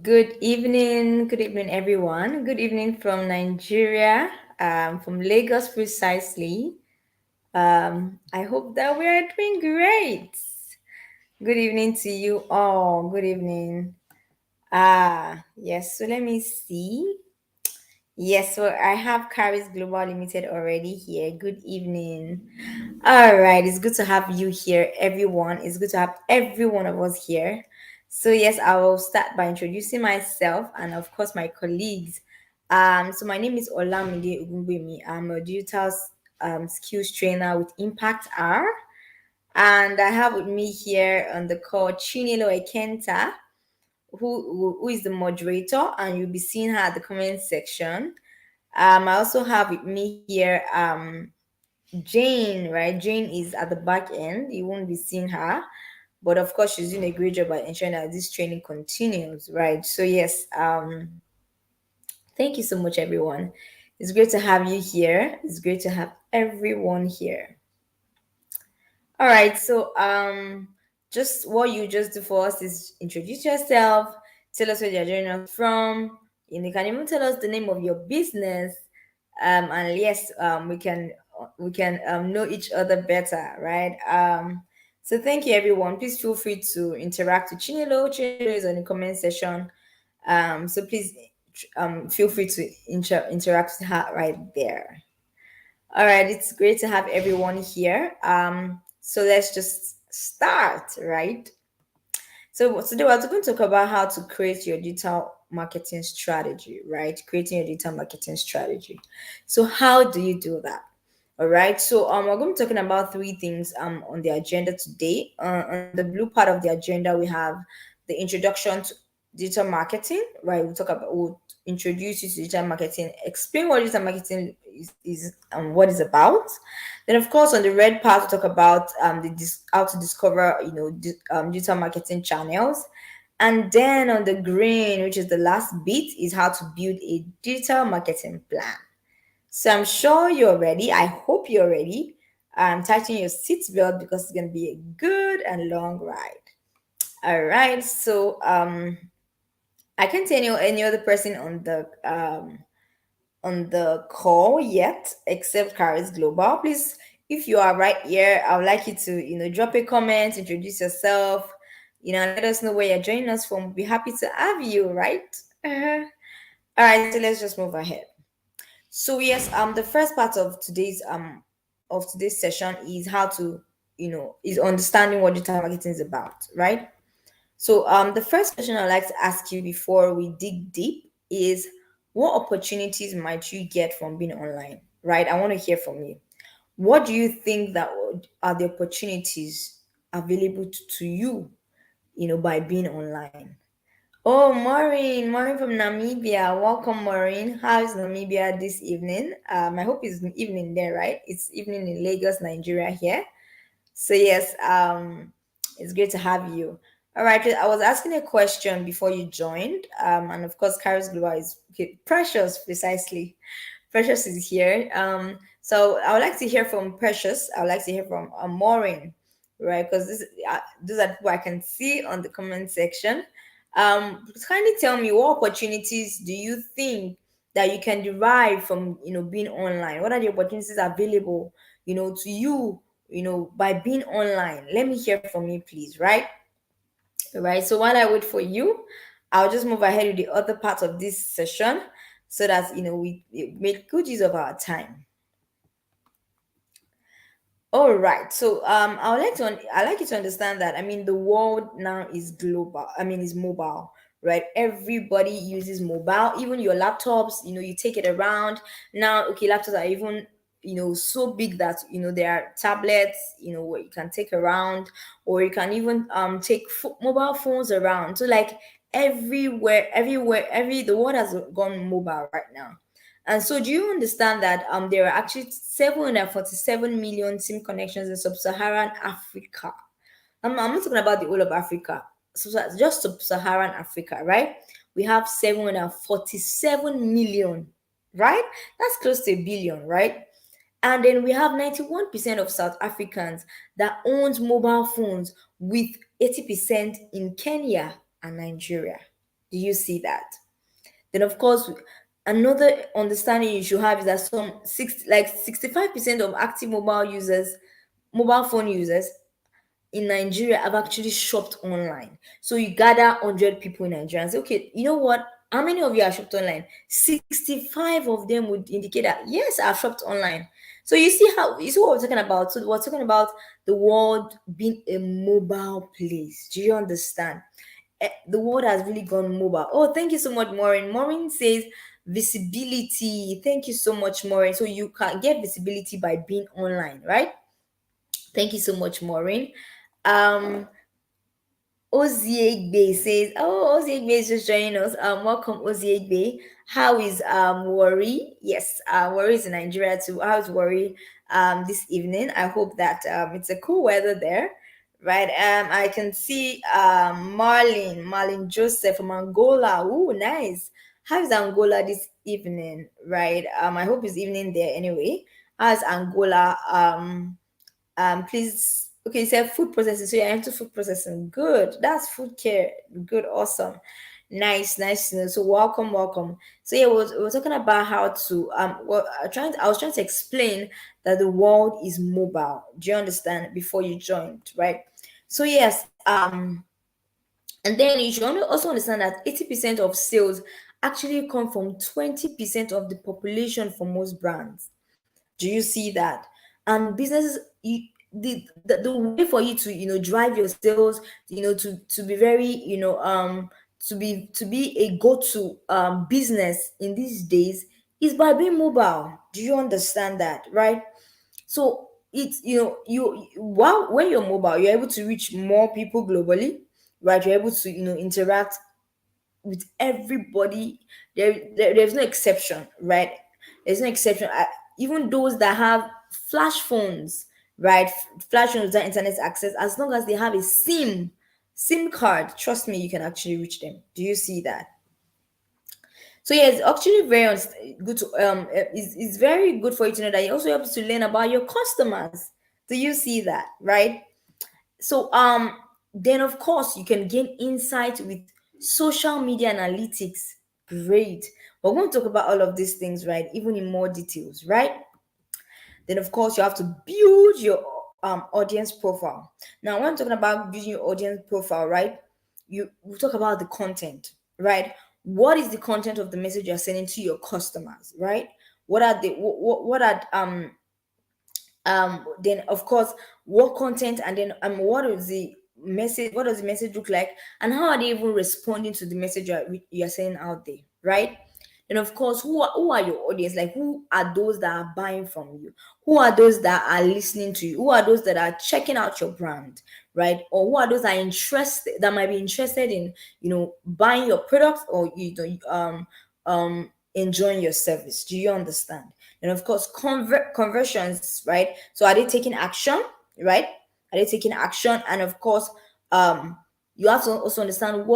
Good evening, everyone. Good evening from Nigeria, from Lagos precisely. I hope that we are doing great. Good evening to you all. Good evening. Yes. So let me see. Yes, so I have Caris Global Limited already here. Good evening. All right, it's good to have you here, everyone. It's good to have every one of us here. So yes, I will start by introducing myself and of course my colleagues. So my name is Olamide Ugungbemi. I'm a digital skills trainer with Impact R, and I have with me here on the call Chinelo Ekenta, who is the moderator, and you'll be seeing her at the comment section. I also have with me here Jane, right? Jane is at the back end. You won't be seeing her. But of course, she's doing a great job at ensuring that this training continues, right? So yes, thank you so much, everyone. It's great to have you here. It's great to have everyone here. All right, so just what you just do for us is introduce yourself, tell us where you're joining us from. And you can even tell us the name of your business. And yes, we can know each other better, right? So thank you, everyone. Please feel free to interact with Chinelo. Chinelo is on the comment section. So please feel free to interact with her right there. All right, it's great to have everyone here. So let's just start, right? So today we're going to talk about how to create your digital marketing strategy, right? Creating your digital marketing strategy. So how do you do that? All right. So we're going to be talking about three things on the agenda today. On the blue part of the agenda, we have the introduction to digital marketing, right? We'll introduce you to digital marketing, explain what digital marketing is and what it's about. Then, of course, on the red part, we talk about how to discover, digital marketing channels. And then on the green, which is the last bit, is how to build a digital marketing plan. So I'm sure you're ready. I hope you're ready. Tighten your seatbelt because it's going to be a good and long ride. All right. So I can't see any other person on the call yet, except Caris Global. Please, if you are right here, I would like you to, drop a comment, introduce yourself, and let us know where you're joining us from. We'll be happy to have you, right? Uh-huh. All right, so let's just move ahead. So yes, the first part of today's session is how to, is understanding what digital marketing is about, right? So the first question I'd like to ask you before we dig deep is, what opportunities might you get from being online, right? I want to hear from you. What do you think that are the opportunities available to you, by being online? Oh, Maureen from Namibia. Welcome, Maureen. How is Namibia this evening? I hope it's evening there, right? It's evening in Lagos, Nigeria here. So yes, it's great to have you. All right, I was asking a question before you joined, and of course, Karis Global is okay, Precious precisely. Precious is here. So I would like to hear from Precious. I would like to hear from Maureen, right? Because these are people I can see on the comment section. Kindly tell me, what opportunities do you think that you can derive from being online? What are the opportunities available to you by being online? Let me hear from you, please, right? Right. So while I wait for you, I'll just move ahead with the other part of this session so that we make good use of our time. All right. So I like you to understand that, I mean, the world now is global. I mean, is mobile, right? Everybody uses mobile. Even your laptops, you take it around. Now, okay, laptops are even so big that there are tablets, where you can take around, or you can even take mobile phones around. So like everywhere, the world has gone mobile right now. And so, do you understand that there are actually 747 million SIM connections in sub-Saharan Africa? I'm not talking about the whole of Africa, just sub-Saharan Africa, right? We have 747 million, right? That's close to a billion, right? And then we have 91% of South Africans that owns mobile phones, with 80% in Kenya and Nigeria. Do you see that? Then of course, another understanding you should have is that some 65% of active mobile phone users in Nigeria have actually shopped online. So you gather 100 people in Nigeria and say, okay, you know what? How many of you have shopped online? 65 of them would indicate that, yes, I've shopped online. So you see what we're talking about? So we're talking about the world being a mobile place. Do you understand? The world has really gone mobile. Oh, thank you so much, Maureen. Maureen says visibility. Thank you so much, Maureen. So you can get visibility by being online, right? Thank you so much, Maureen. Um, Oziegbe says, "Oh, Oziegbe is just joining us. Welcome, Oziegbe. How is Worry? Yes, Worry is in Nigeria too. How's Worry this evening? I hope that it's a cool weather there, right? I can see Marlin Joseph from Angola. Ooh, nice. How is Angola this evening? Right. I hope it's evening there anyway. How's Angola? Please, okay, you said food processing, so you're into food processing. Good, that's food care. Good, awesome, nice to know. So welcome. So yeah, we're talking about how to I was trying to explain that the world is mobile. Do you understand? Before you joined, right? So yes, and then you should also understand that 80% of sales actually come from 20% of the population for most brands. Do you see that? And businesses, the way for you to drive your sales, to be very to be a go-to business in these days is by being mobile. Do you understand that, right? So it's while when you're mobile, you're able to reach more people globally, right? You're able to interact with everybody. There's no exception, right? There's no exception. Even those that have flash phones, right? Flash phones without internet access, as long as they have a SIM card, trust me, you can actually reach them. Do you see that? So yeah, it's actually good to it's very good for you to know that it also helps to learn about your customers. Do you see that, right? So then of course you can gain insight with social media analytics. Great. We're going to talk about all of these things, right? Even in more details, right? Then of course you have to build your audience profile. Now when I'm talking about building your audience profile, right? We talk about the content, right? What is the content of the message you're sending to your customers, right? What are the what are then of course what content, and then what does the message look like, and how are they even responding to the message you're sending out there, right? And of course, who are your audience? Like, who are those that are buying from you? Who are those that are listening to you? Who are those that are checking out your brand, right? Or who are those that are interested, that might be interested in buying your product, or enjoying your service? Do you understand? And of course, conversions, right? So are they taking action, right? Are they taking action? And of course, you have to also understand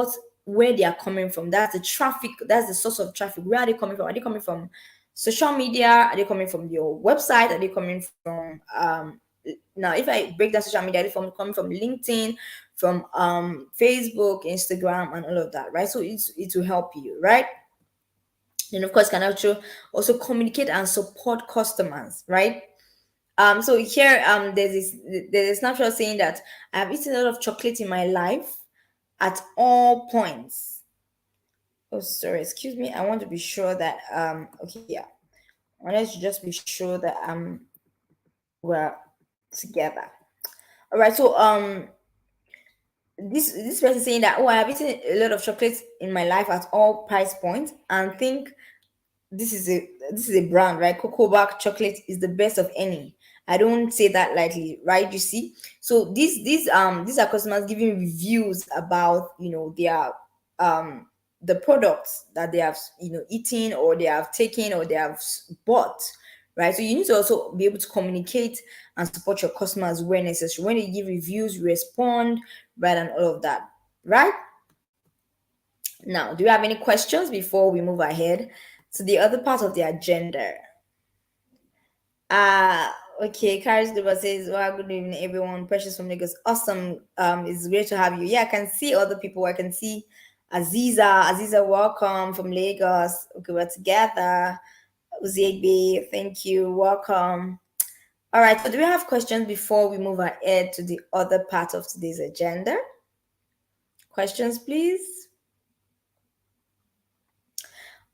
where they are coming from. That's the traffic. That's the source of traffic. Where are they coming from? Are they coming from social media? Are they coming from your website? Are they coming from now? If I break down social media, are they coming from LinkedIn, from Facebook, Instagram, and all of that, right? So it will help you, right? Then of course can also communicate and support customers, right? So here there's a snapshot saying that I've eaten a lot of chocolate in my life at all points. Oh, sorry, excuse me. I want to be sure that okay, yeah. I wanted to just be sure that we're together. All right, so this person saying that, oh, I have eaten a lot of chocolate in my life at all price points, and think this is a brand, right? Cocoa Bark chocolate is the best of any. I don't say that lightly, right? You see, so these are customers giving reviews about their the products that they have eaten, or they have taken, or they have bought, right? So you need to also be able to communicate and support your customers where necessary. When they give reviews, you respond, right, and all of that, right? Now, do you have any questions before we move ahead to the other part of the agenda? Uh okay, Karis Duba says, well, good evening, everyone. Precious from Lagos. Awesome. It's great to have you. Yeah, I can see other people. I can see Aziza, welcome from Lagos. Okay, we're together. Uziegbe, thank you. Welcome. All right, so do we have questions before we move ahead to the other part of today's agenda? Questions, please.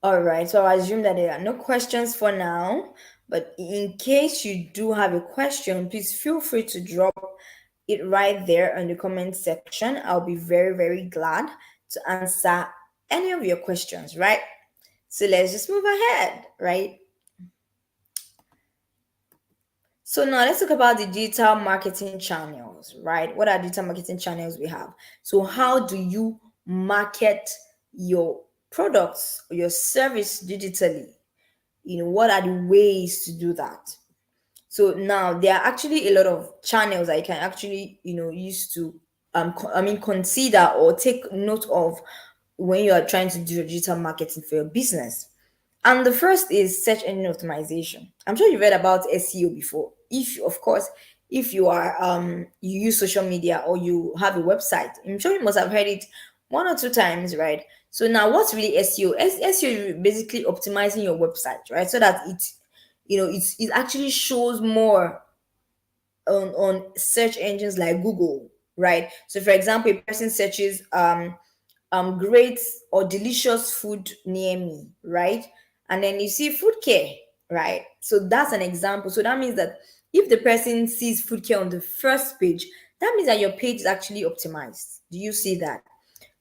All right, so I assume that there are no questions for now, but in case you do have a question, please feel free to drop it right there in the comment section. I'll be very, very glad to answer any of your questions, right? So let's just move ahead, right? So now let's talk about the digital marketing channels, right? What are digital marketing channels we have? So how do you market your products or your service digitally? What are the ways to do that? So now there are actually a lot of channels that you can actually, use to consider or take note of when you are trying to do digital marketing for your business. And the first is search engine optimization. I'm sure you've read about SEO before. If, of course, if you are you use social media or you have a website, I'm sure you must have heard it one or two times, right? So now what's really SEO? SEO is basically optimizing your website, right? So that it actually shows more on search engines like Google, right? So for example, a person searches great or delicious food near me, right? And then you see food care, right? So that's an example. So that means that if the person sees food care on the first page, that means that your page is actually optimized. Do you see that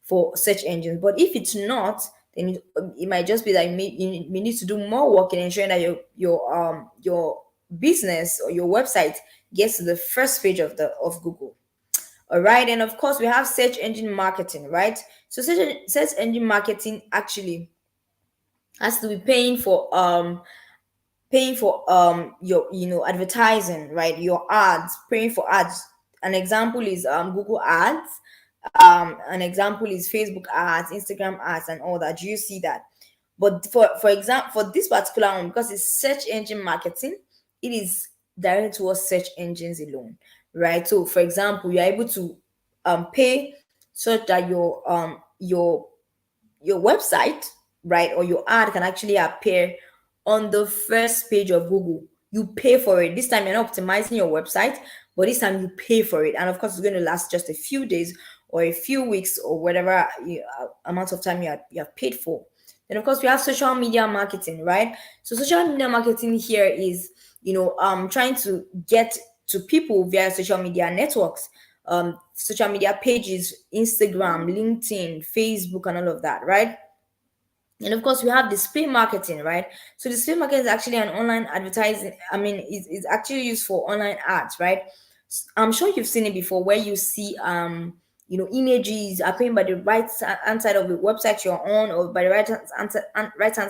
for search engines? But if it's not, then it might just be that you need to do more work in ensuring that your business or your website gets to the first page of Google. All right, and of course we have search engine marketing, right? So search engine marketing actually has to be paying for your advertising, right? Your ads, paying for ads. An example is Google ads. An example is Facebook ads, Instagram ads, and all that. Do you see that? But for example, for this particular one, because it's search engine marketing, it is directed towards search engines alone, right? So for example, you're able to pay such that your website, right, or your ad can actually appear on the first page of Google. You pay for it. This time you're not optimizing your website, but this time you pay for it. And of course, it's going to last just a few days or a few weeks or whatever amount of time you have paid for. Then of course we have social media marketing, right? So social media marketing here is trying to get to people via social media networks, social media pages, Instagram, LinkedIn, Facebook, and all of that, right? And of course, we have display marketing, right? So display marketing is actually an online advertising. I mean, it's actually used for online ads, right? I'm sure you've seen it before, where you see images appearing by the hand side of the website you're on, or by the right hand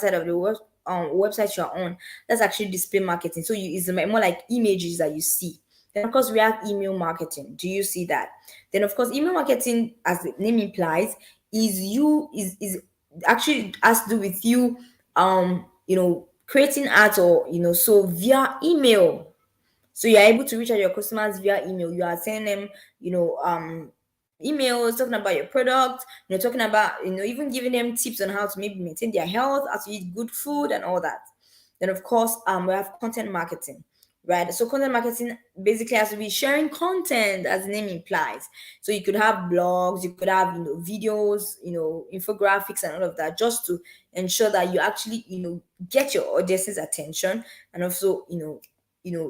side of the website you're on. That's actually display marketing. So it's more like images that you see. Then of course we have email marketing. Do you see that? Then of course email marketing, as the name implies, is actually has to do with you creating ads, or so via email. So you're able to reach out your customers via email. You are sending them emails talking about your product, talking about even giving them tips on how to maybe maintain their health, how to eat good food and all that. Then of course we have content marketing, right? So content marketing basically has to be sharing content, as the name implies. So you could have blogs, you could have videos, infographics and all of that, just to ensure that you actually get your audience's attention, and also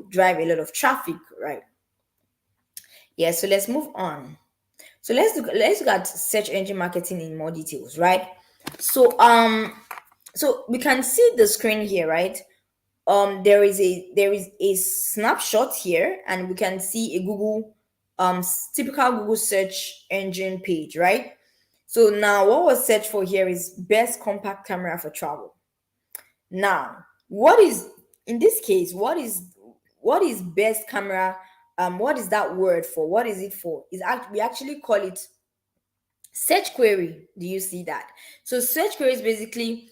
drive a lot of traffic, right? Yeah, so let's move on. So let's look at search engine marketing in more details, right? So we can see the screen here, right? There is a snapshot here, and we can see a Google typical Google search engine page, right? So now what was searched for here is best compact camera for travel. Now, what is in this case, what is best camera? What is that word for? What is it for? We actually call it search query. Do you see that? So search query is basically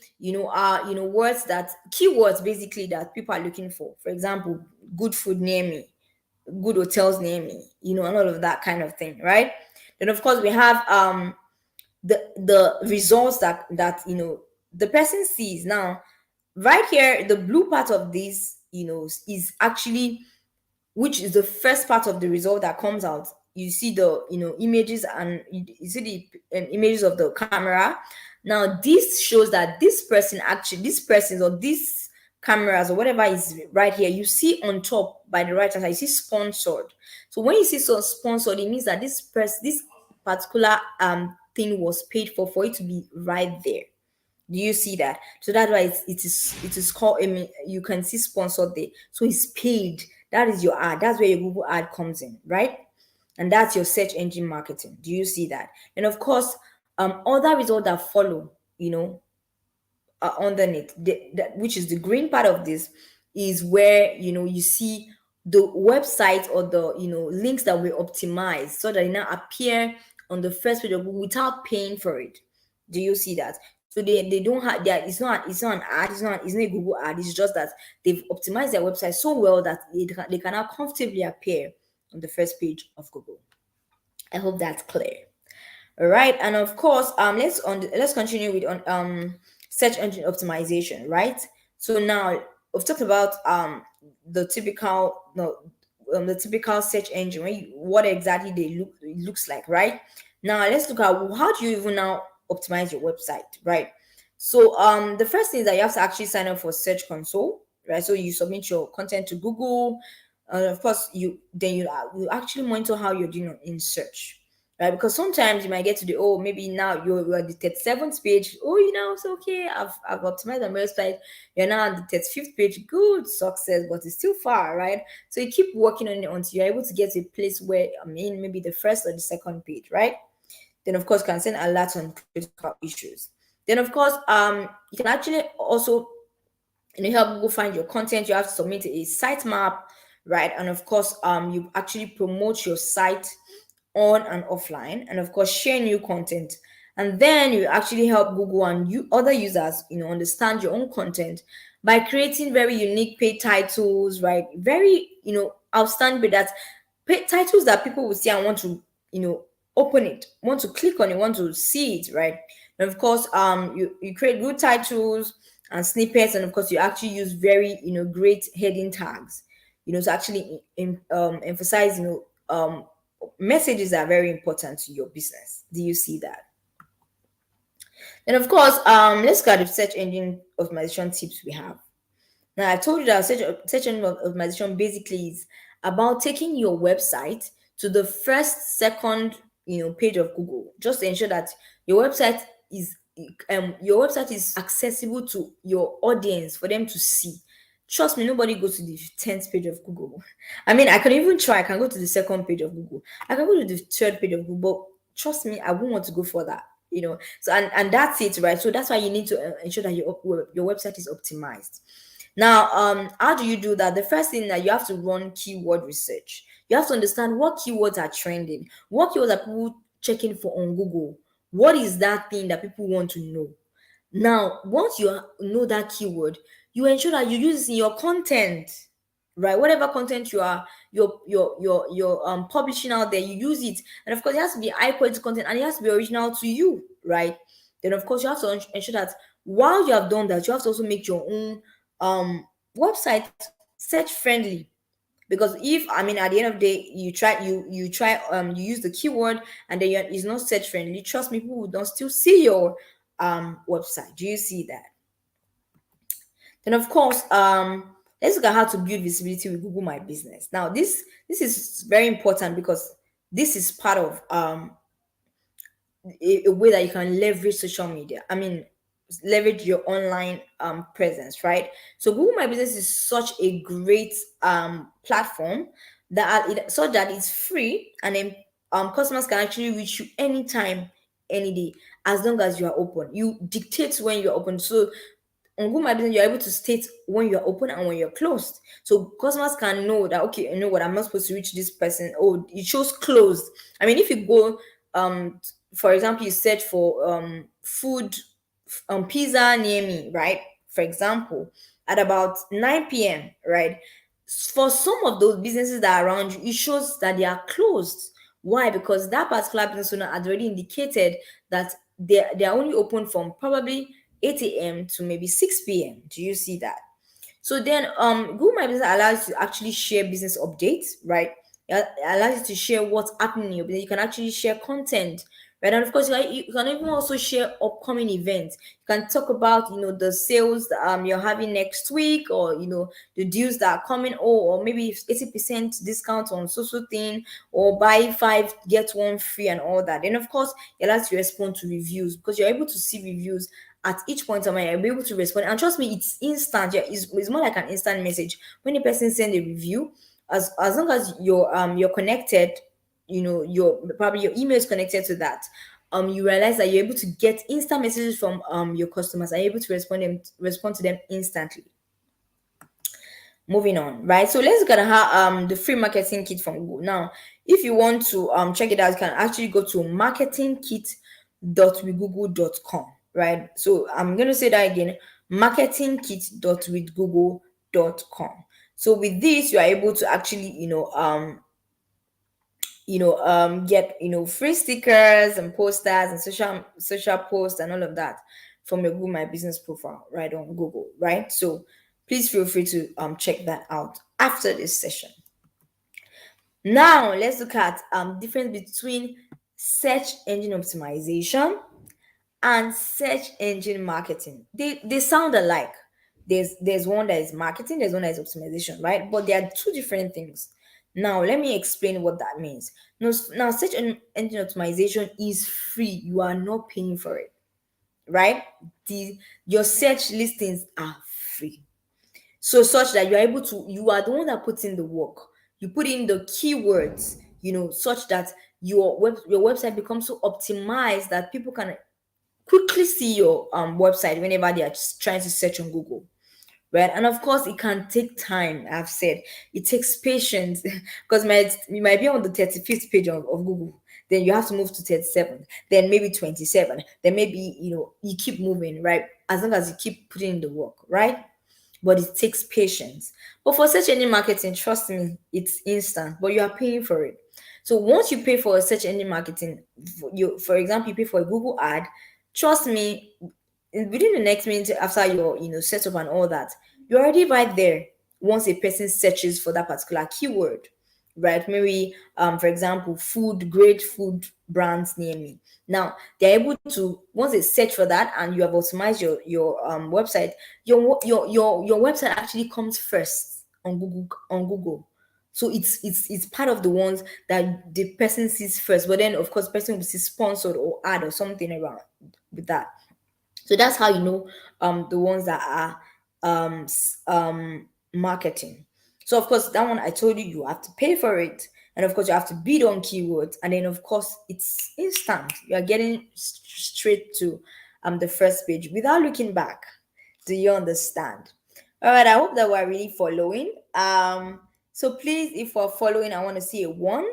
are words, that keywords basically, that people are looking for. For example, good food near me, good hotels near me, and all of that kind of thing, right? Then of course we have the results that the person sees. Now, right here, the blue part of this, is actually, which is the first part of the result that comes out. You see the images, and you see the images of the camera. Now this shows that this person, or this cameras, or whatever is right here, you see on top by the right hand side, you see sponsored. So when you see so sponsored, it means that this particular thing was paid for it to be right there. Do you see that? So that's why it is called. I mean, you can see sponsored there. So it's paid. That is your ad. That's where your Google ad comes in, right? And that's your search engine marketing. Do you see that? And of course, other results that follow, underneath, which is the green part of this, is where you see the website, or the links that we optimize, so that they now appear on the first page of Google without paying for it. Do you see that? So they don't have that. It's not an ad. It's not a Google ad. It's just that they've optimized their website so well that they can now comfortably appear on the first page of Google. I hope that's clear. All right, and of course, let's continue with on search engine optimization, right? So now we've talked about the typical no the typical search engine, what exactly they looks like, right? Now let's look at how do you even now optimize your website, right? So the first thing is that you have to actually sign up for Search Console, right? So you submit your content to Google, and of course you actually monitor how you're doing in search, right? Because sometimes you might get to the, oh, maybe now you're at the 37th page. Oh, it's okay. I've optimized my website. You're now on the 35th page. Good success, but it's still far, right? So you keep working on it until you're able to get to a place where, maybe the first or the second page, right? Then of course can send alerts on critical issues. Then of course, you can actually also help Google find your content. You have to submit a sitemap, right? And of course, you actually promote your site on and offline, and of course share new content. And then you actually help Google and other users understand your own content by creating very unique paid titles, right? Very outstanding, but that paid titles that people will see and want to open it, want to click on it, want to see it, right? And of course, you create good titles and snippets, and of course you actually use very great heading tags, to actually emphasize messages that are very important to your business. Do you see that? And of course, let's look at the search engine optimization tips we have. Now, I told you that search engine optimization basically is about taking your website to the first, second, page of Google, just to ensure that your website is accessible to your audience for them to see. Trust me, nobody goes to the 10th page of Google. I mean, I can even try. I can go to the second page of Google. I can go to the third page of Google. But trust me, I won't want to go for that. So and that's it, right? So that's why you need to ensure that your website is optimized. Now, how do you do that? The first thing, that you have to run keyword research. You have to understand what keywords are trending, what keywords are people checking for on Google. What is that thing that people want to know? Now, once you know that keyword, you ensure that you use it in your content, right? Whatever content you're publishing out there, you use it, and of course, it has to be high quality content, and it has to be original to you, right? Then, of course, you have to ensure that while you have done that, you have to also make your own website search friendly. Because if, at the end of the day, you use the keyword, and then it's not search friendly, trust me, people will don't still see your website. Do you see that? Then of course, let's look at how to build visibility with Google My Business. Now, this is very important, because this is part of a way that you can leverage social media. Leverage your online presence, right? So Google My Business is such a great platform so that it's free, and then customers can actually reach you anytime, any day, as long as you are open. You dictate when you're open. So on Google My Business, you're able to state when you're open and when you're closed. So customers can know that, okay, you know what, I'm not supposed to reach this person. Oh, it shows closed. If you go, for example, you search for food, pizza near me, right? For example, at about 9 p.m., right? For some of those businesses that are around you, it shows that they are closed. Why? Because that particular business owner had already indicated that they're only open from probably 8 a.m. to maybe 6 p.m. Do you see that? So then Google My Business allows you to actually share business updates, right? It allows you to share what's happening in your business. You can actually share content, right? And of course, you can even also share upcoming events. You can talk about, the sales that you're having next week, or the deals that are coming, or maybe 80% discount on social thing, or buy five get one free and all that. Then of course, it allows you to respond to reviews, because you're able to see reviews at each point of time. You'll be able to respond, and trust me, it's instant. Yeah, it's more like an instant message when a person send a review. As long as you're connected, your probably your email is connected to that. You realize that you're able to get instant messages from your customers, and you're able to respond to them instantly. Moving on, right? So let's look at how the free marketing kit from Google. Now, if you want to check it out, you can actually go to marketingkit.withgoogle.com, right? So I'm going to say that again: marketingkit.withgoogle.com. So with this, you are able to actually get free stickers and posters and social posts and all of that from your Google My Business profile right on Google, right? So please feel free to check that out after this session. Now let's look at difference between search engine optimization and search engine marketing. They sound alike. There's one that is marketing, there's one that is optimization, right? But they are two different things. Now let me explain what that means. Now search engine optimization is free. You are not paying for it, right? Your search listings are free. So such that you are the one that puts in the work. You put in the keywords, such that your website becomes so optimized that people can quickly see your website whenever they are just trying to search on Google, right? And of course, it can take time. I've said it takes patience because you might be on the 35th page of Google, then you have to move to 37th, then maybe 27, then maybe you keep moving, right? As long as you keep putting in the work, right? But it takes patience. But for search engine marketing, trust me, it's instant, but you are paying for it. So once you pay for a search engine marketing, for example, you pay for a Google ad, trust me, within the next minute after your setup and all that, you're already right there once a person searches for that particular keyword, right? Maybe for example, great food brands near me. Now they're able to, once they search for that and you have optimized your website, your website actually comes first on Google. So it's part of the ones that the person sees first, but then of course person will see sponsored or ad or something around with that. So that's how the ones that are marketing. So of course that one I told you, you have to pay for it, and of course you have to bid on keywords, and then of course it's instant. You are getting straight to the first page without looking back. Do you understand? All right, I hope that we're really following. So please, if we're following, I want to see a one.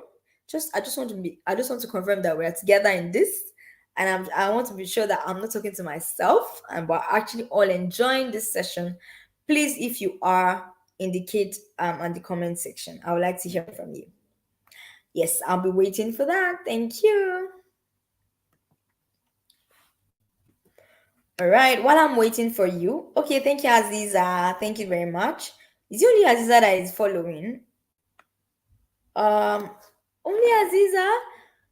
I just want to confirm that we're together in this, and I want to be sure that I'm not talking to myself and we're actually all enjoying this session. Please, if you are, indicate on the comment section. I would like to hear from you. Yes, I'll be waiting for that. Thank you. All right, while I'm waiting for you. Okay, thank you, Aziza. Thank you very much. Is it only Aziza that is following? Um, Only Aziza?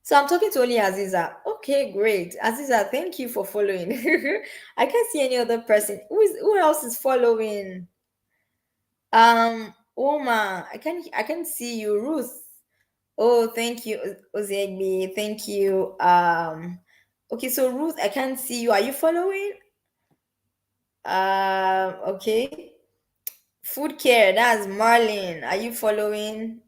So I'm talking to only Aziza. Okay, great. Aziza, thank you for following. I can't see any other person. Who else is following? Oma, I can see you. Ruth. Oh, thank you, Ozegbi. Thank you. Okay, so Ruth, I can't see you. Are you following? Okay. Food care, that's Marlene. Are you following?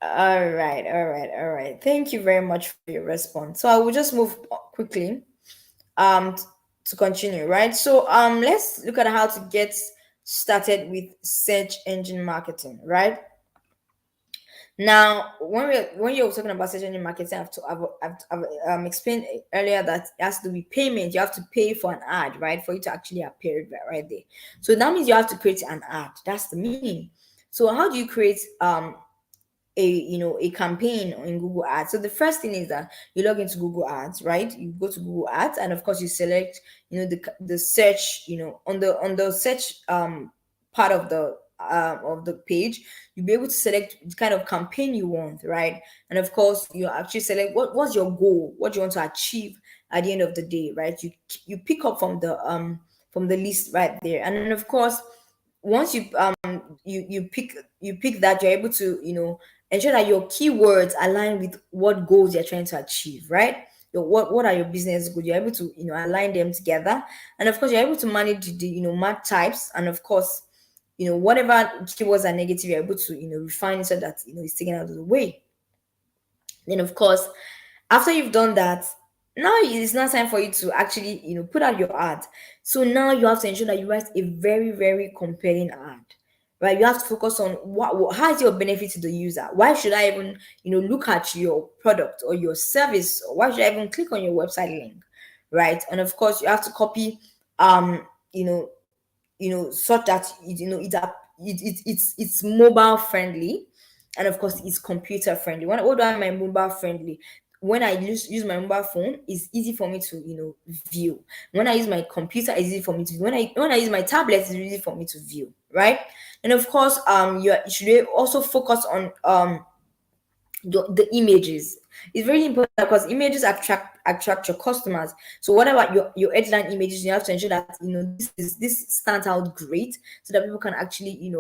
All right. Thank you very much for your response. So I will just move quickly um t- to continue, right? So let's look at how to get started with search engine marketing, right? Now, when you're talking about search engine marketing, I've explained earlier that it has to be payment. You have to pay for an ad, right, for it to actually appear right there. So that means you have to create an ad. That's the meaning. So how do you create a campaign in Google Ads. So the first thing is that you log into Google Ads, right? You go to Google Ads, and of course you select, the search, on the search part of the page. You'll be able to select the kind of campaign you want, right? And of course you actually select what's your goal, what you want to achieve at the end of the day, right? You pick up from the list right there. And then of course, once you pick that, you're able to, ensure that your keywords align with what goals you're trying to achieve, right? What are your business goals? You're able to, align them together. And of course you're able to manage the, mark types. And of course, whatever keywords are negative, you're able to, refine it so that, it's taken out of the way. Then of course, after you've done that, now it's not time for you to actually, put out your ad. So now you have to ensure that you write a very, very compelling ad. Right? You have to focus on how is your benefit to the user. Why should I even, look at your product or your service? Or why should I even click on your website link? Right? And of course, you have to copy, you know, such that it's mobile friendly. And of course it's computer friendly. What do I mean by mobile friendly? When I use my mobile phone, it's easy for me to, view. When I use my computer, it's easy for me to view. When I use my tablet, it's easy for me to view, right? And of course, you should also focus on the images. It's very important because images attract your customers. So whatever your headline images, you have to ensure that, this stands out great, so that people can actually,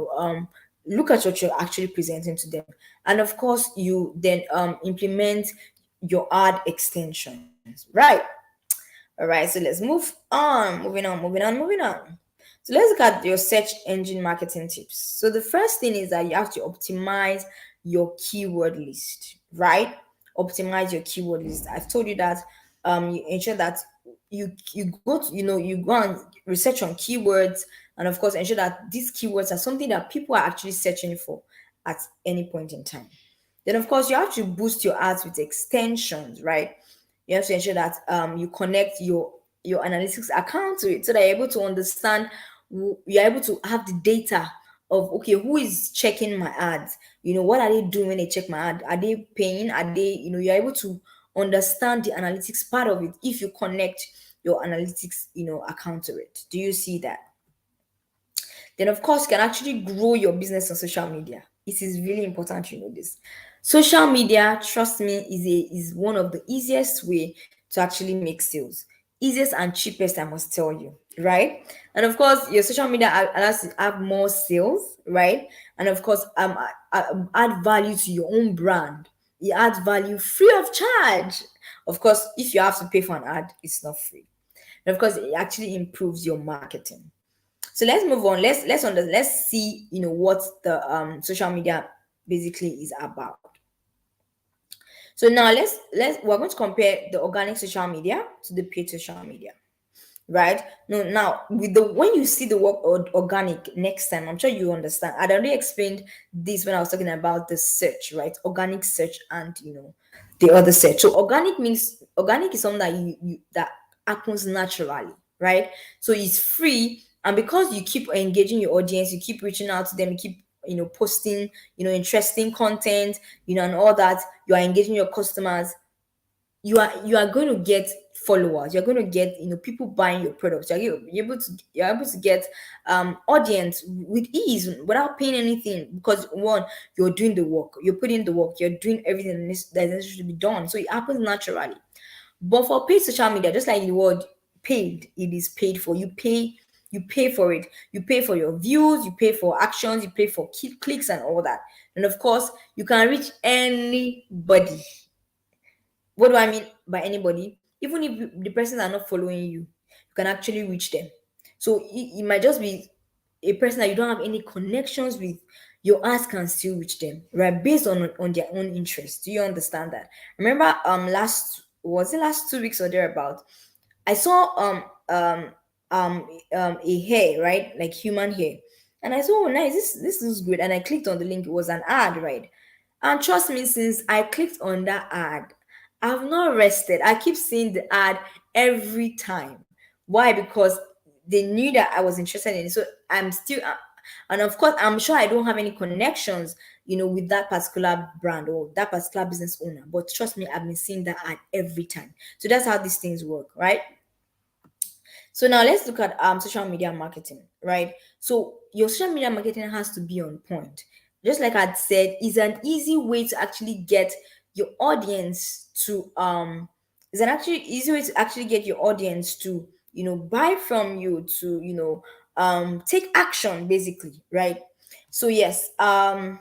look at what you're actually presenting to them. And of course you then implement your ad extensions, right? All right, so let's move on. Moving on. So let's look at your search engine marketing tips. So the first thing is that you have to optimize your keyword list, right? Optimize your keyword list. I've told you that you ensure that you go to, you go and research on keywords, and of course ensure that these keywords are something that people are actually searching for at any point in time. Then of course you have to boost your ads with extensions, right? You have to ensure that you connect your analytics account to it, so that you're able to understand, you're able to have the data of, okay, who is checking my ads, what are they doing when they check my ad, are they paying, are they, you're able to understand the analytics part of it if you connect your analytics, account to it. Do you see that? Then of course you can actually grow your business on social media. It is really important you know this. Social media, trust me, is one of the easiest way to actually make sales. Easiest and cheapest, I must tell you, right? And of course, your social media allows you to have more sales, right? And of course, add value to your own brand. It adds value free of charge. Of course, if you have to pay for an ad, it's not free. And of course, it actually improves your marketing. So let's move on. Let's see, what the social media basically is about. So now we're going to compare the organic social media to the paid social media, right? No, now with the when you see the word organic next time, I'm sure you understand. I'd already explained this when I was talking about the search, right? Organic search and, the other search. So organic is something that that happens naturally, right? So it's free, and because you keep engaging your audience, you keep reaching out to them, you keep, posting, interesting content, and all that, you are engaging your customers, you are going to get followers, you're going to get, people buying your products, you're able to get audience with ease without paying anything, because one, you're doing the work, you're putting the work, you're doing everything that is necessary to be done, so it happens naturally. But for paid social media, just like the word paid, it is paid for. You pay for it. You pay for your views, you pay for actions, you pay for clicks and all that. And of course, you can reach anybody. What do I mean by anybody? Even if the persons are not following you, you can actually reach them. So it might just be a person that you don't have any connections with. Your ads can still reach them, right? Based on their own interest. Do you understand that? Remember, last 2 weeks or thereabout, I saw a hair, right? Like human hair. And I saw, oh nice, this is good. And I clicked on the link, it was an ad, right? And trust me, since I clicked on that ad, I've not rested. I keep seeing the ad every time. Why? Because they knew that I was interested in it. So And of course, I'm sure I don't have any connections, with that particular brand or that particular business owner. But trust me, I've been seeing that ad every time. So that's how these things work, right? So now let's look at social media marketing, right? So your social media marketing has to be on point. Just like I'd said, is an easy way to actually get your audience to is an actually easy way to actually get your audience to buy from you, to take action basically, right? So yes, all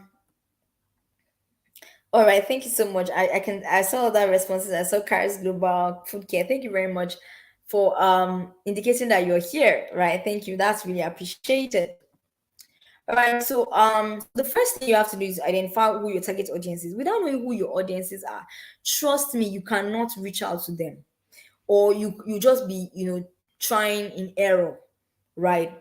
right, thank you so much. I saw other responses. I saw Caris Global Food Care. Thank you very much for indicating that you're here, right? Thank you. That's really appreciated. All right, so the first thing you have to do is identify who your target audience is. Without knowing who your audiences are, trust me, you cannot reach out to them, or you just be trying in error, right?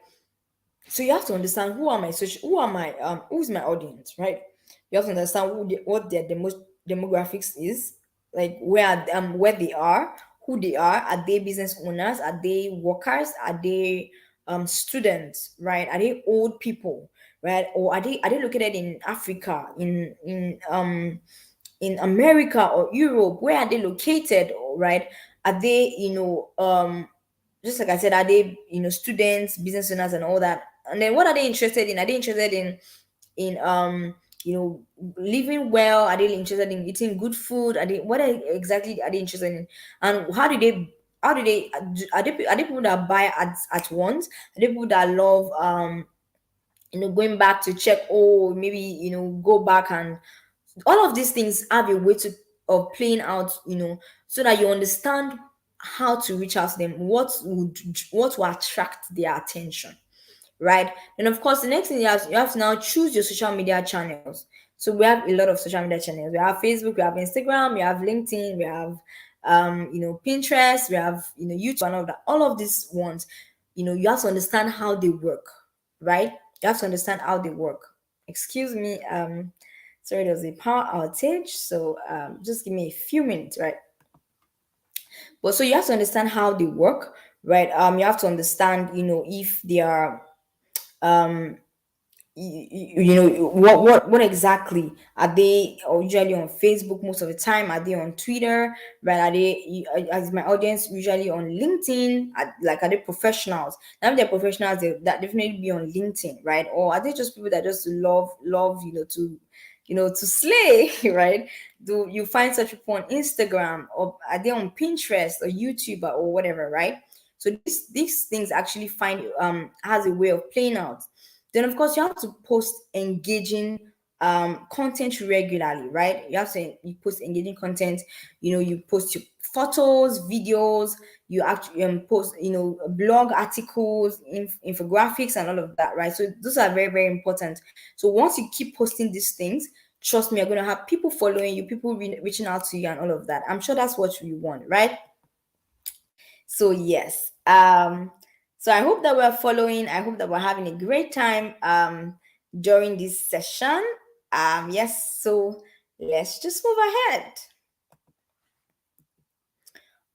So you have to understand who's my audience, right? You have to understand what their demographics is, like where they are, who they are they business owners, are they workers, are they students, right? Are they old people, right? Or are they located in Africa, in America or Europe? Where are they located, right? Are they just like I said, are they students, business owners, and all that? And then what are they interested in? Are they interested in you know living well? Are they interested in eating good food? Exactly are they interested in? And are they people that buy at once? Are they people that love going back to check, oh, maybe go back, and all of these things have a way of playing out, so that you understand how to reach out to them, what will attract their attention, right? And of course, the next thing you have to now choose your social media channels. So we have a lot of social media channels. We have Facebook, we have Instagram, we have LinkedIn, we have Pinterest, we have YouTube, and all that. All of these ones, you have to understand how they work, right? You have to understand how they work. Excuse me, sorry, there was a power outage, so just give me a few minutes, right? But so you have to understand how they work, right? You have to understand, if they are um what exactly are they usually on Facebook most of the time? Are they on Twitter, right? As my audience usually on LinkedIn? Are they professionals? Now if they're professionals, that definitely be on LinkedIn, right? Or are they just people that just love to slay, right? Do you find such people on Instagram, or are they on Pinterest or YouTube or whatever, right? So these things actually find has a way of playing out. Then of course you have to post engaging content regularly, right? You post engaging content. You post your photos, videos. You actually post blog articles, infographics, and all of that, right? So those are very, very important. So once you keep posting these things, trust me, you're going to have people following you, people reaching out to you, and all of that. I'm sure that's what you want, right? So yes. So I hope that we're following. I hope that we're having a great time during this session. Yes, so let's just move ahead.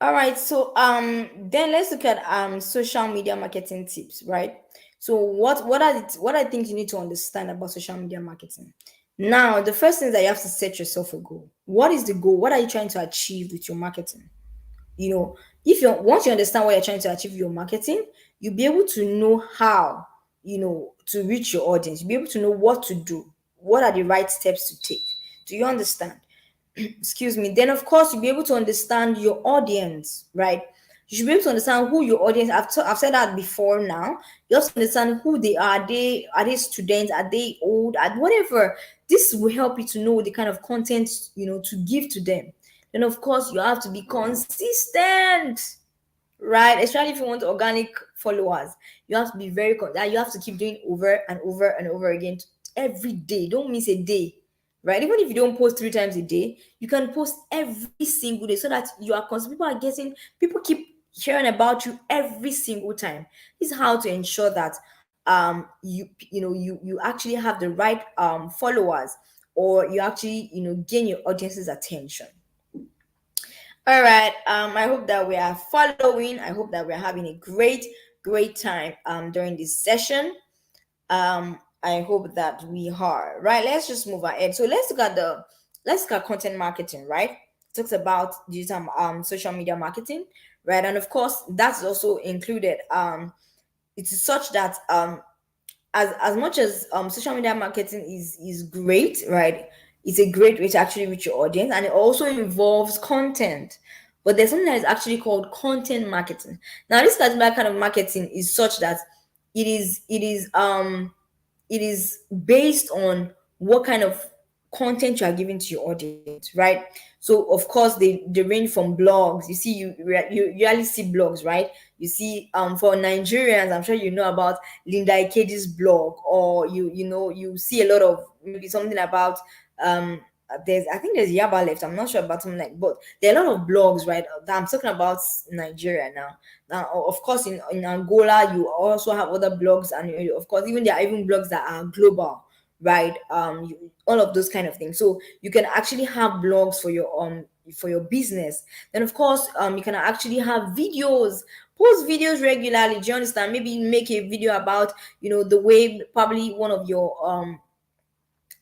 All right, so then let's look at social media marketing tips, right? So what I think you need to understand about social media marketing. Now, the first thing is that you have to set yourself a goal. What is the goal? What are you trying to achieve with your marketing? you know if you once you understand what you're trying to achieve with your marketing, you'll be able to know how to reach your audience. You'll be able to know what to do, what are the right steps to take. Do you understand? Excuse me. Then of course you'll be able to understand your audience, right? You should be able to understand who your audience. I've said that before. Now you have to understand who they are. Are they students? Are they old? Are whatever. This will help you to know the kind of content to give to them. Then of course you have to be consistent, right? Especially if you want organic followers, you have to be that you have to keep doing over and over and over again every day. Don't miss a day, right? Even if you don't post 3 times a day, you can post every single day, so that you are constant. People keep hearing about you every single time. This is how to ensure that you actually have the right followers, or you actually gain your audience's attention. All right. I hope that we are following. I hope that we're having a great, great time during this session. I hope that we are right. Let's just move ahead. So let's look at content marketing, right? It talks about digital social media marketing, right? And of course, that's also included. It is such that as much as social media marketing is great, right? It's a great way to actually reach your audience, and it also involves content. But there's something that is actually called content marketing. Now, this particular kind of marketing is such that it is based on what kind of content you are giving to your audience, right? So of course they range from blogs. You see, you usually see blogs, right? You see, for Nigerians, I'm sure you know about Linda Ikeji's blog, or you see a lot of maybe something about there's I think there's Yaba left. I'm not sure about something like, but there are a lot of blogs, right? That I'm talking about Nigeria now. Now, of course, in Angola, you also have other blogs, and of course, even there are even blogs that are global, right? All of those kind of things. So you can actually have blogs for your business. Then, of course, you can actually have videos, post videos regularly. Do you understand? Maybe make a video about the way probably one of your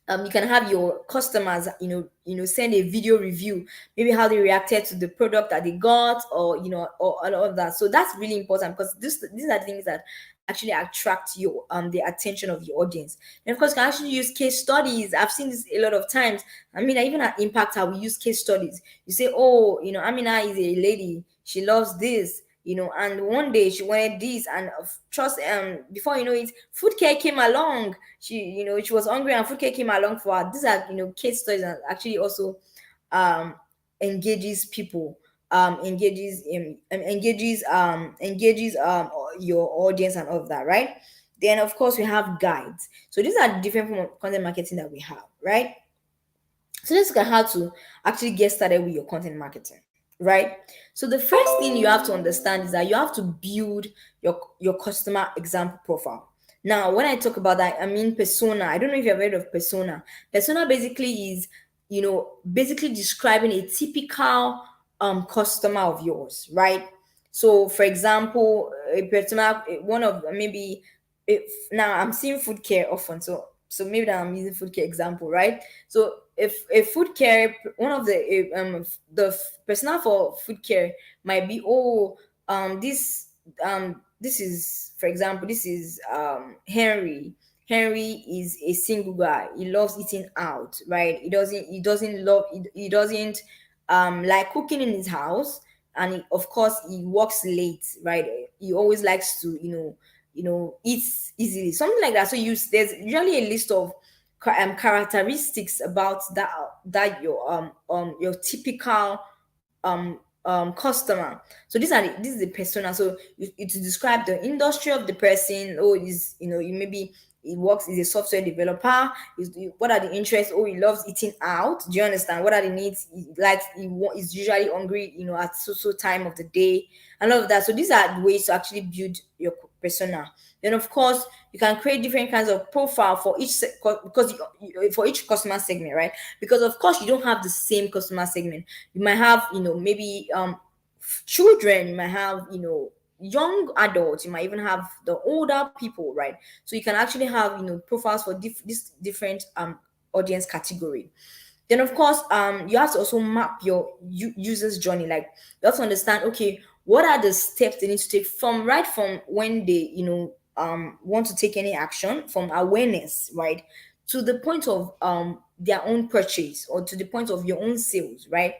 you can have your customers send a video review, maybe how they reacted to the product that they got, or or all of that. So that's really important, because these are things that actually attract your the attention of your audience. And of course, you can actually use case studies. I've seen this a lot of times. I mean, even at Impact, how we use case studies. You say, oh, Amina is a lady, she loves this, and one day she wanted this, and trust before you know it, food care came along. She was hungry, and food care came along for her. These are case studies, and actually also um engages people, engages your audience and all of that, right? Then of course we have guides. So these are the different form of content marketing that we have, right? So let's look at how to actually get started with your content marketing, right? So the first thing you have to understand is that you have to build your customer example profile. Now, when I talk about that, I mean persona. I don't know if you've heard of persona. Persona basically is, basically describing a typical customer of yours, right? So, for example, a persona, one of maybe if now I'm seeing food care often, so maybe that I'm using food care example, right? So if a food care, one of the personnel for food care might be, oh, this is, for example, this is Henry. Henry is a single guy. He loves eating out, right? He doesn't like cooking in his house, and of course he works late, right? He always likes to eats easily, something like that. So there's usually a list of characteristics about your typical customer. So this is the persona. So to describe the industry of the person. Oh, is maybe he works, is a software developer. What are the interests? Oh, he loves eating out. Do you understand? What are the needs? He likes, is usually hungry, at so time of the day, and all of that. So these are ways to actually build your persona. Then of course you can create different kinds of profile for because for each customer segment, right? Because of course you don't have the same customer segment. You might have maybe children, you might have young adults, you might even have the older people, right? So you can actually have profiles for this different audience category. Then of course you have to also map your user's journey. Like, you have to understand, okay, what are the steps they need to take from when they want to take any action, from awareness, right, to the point of their own purchase, or to the point of your own sales, right?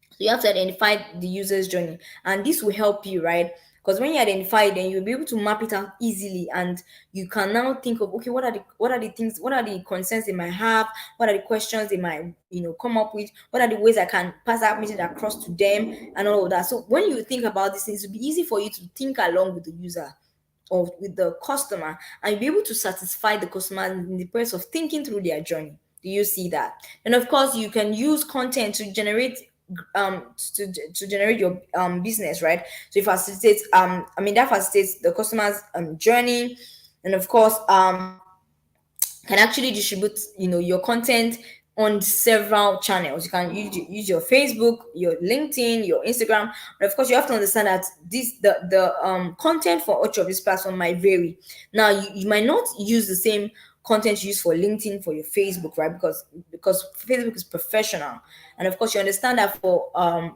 So you have to identify the user's journey, and this will help you, right? Because when you identify it, then you'll be able to map it out easily, and you can now think of, okay, what are the things, what are the concerns they might have, what are the questions they might come up with, what are the ways I can pass that message across to them, and all of that. So when you think about these things, it'll be easy for you to think along with the user, or with the customer, and you'll be able to satisfy the customer in the process of thinking through their journey. Do you see that? And of course you can use content to generate your business, right? So it facilitates that facilitates the customer's journey. And of course can actually distribute your content on several channels. You can use your Facebook, your LinkedIn, your Instagram. But of course, you have to understand that the content for each of these platforms might vary. Now, you might not use the same content you use for LinkedIn for your Facebook, right? Because Facebook is professional, and of course, you understand that for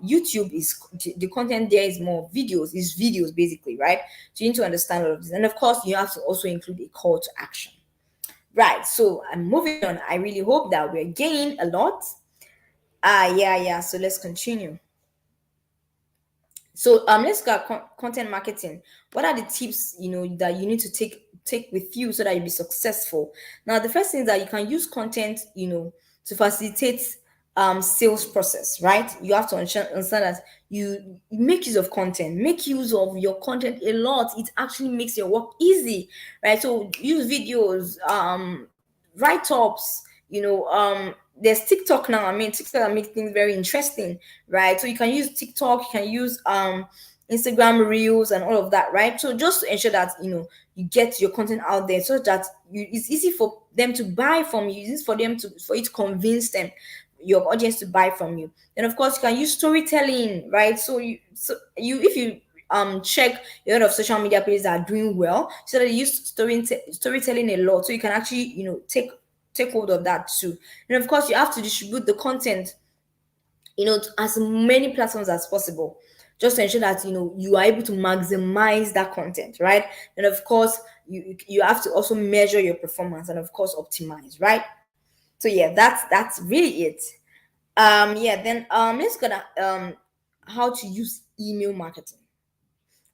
YouTube is the content there is more videos, is videos basically, right? So you need to understand all of this, and of course, you have to also include a call to action. Right, so I'm moving on. I really hope that we're gaining a lot. Yeah. So let's continue. So let's go at content marketing. What are the tips that you need to take with you so that you be successful? Now, the first thing is that you can use content to facilitate sales process, right? You have to understand that you make use of content, make use of your content a lot. It actually makes your work easy, right? So use videos, write-ups, there's TikTok now. I mean, TikTok makes things very interesting, right? So you can use TikTok, you can use Instagram Reels and all of that, right? So just to ensure that you get your content out there so that it's easy for them to buy from you. It's easy for you to convince them, your audience, to buy from you. And of course, you can use storytelling, right? So you if you check a lot of social media pages that are doing well, so that they use storytelling a lot, so you can actually take hold of that too. And of course, you have to distribute the content to as many platforms as possible, just to ensure that you are able to maximize that content, right? And of course, you have to also measure your performance and of course optimize, right? So yeah, that's really it. Yeah, then let's go to how to use email marketing.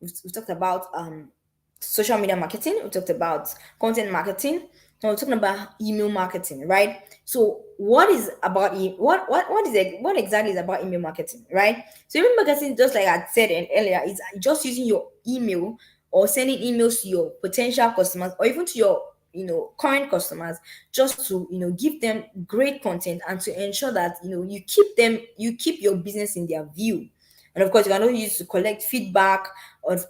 We've talked about social media marketing, we talked about content marketing, and we're talking about email marketing, right? So what is about what exactly is about email marketing, right? So email marketing, just like I said earlier, is just using your email or sending emails to your potential customers or even to your current customers, just to give them great content and to ensure that you keep your business in their view. And of course, you can also use to collect feedback,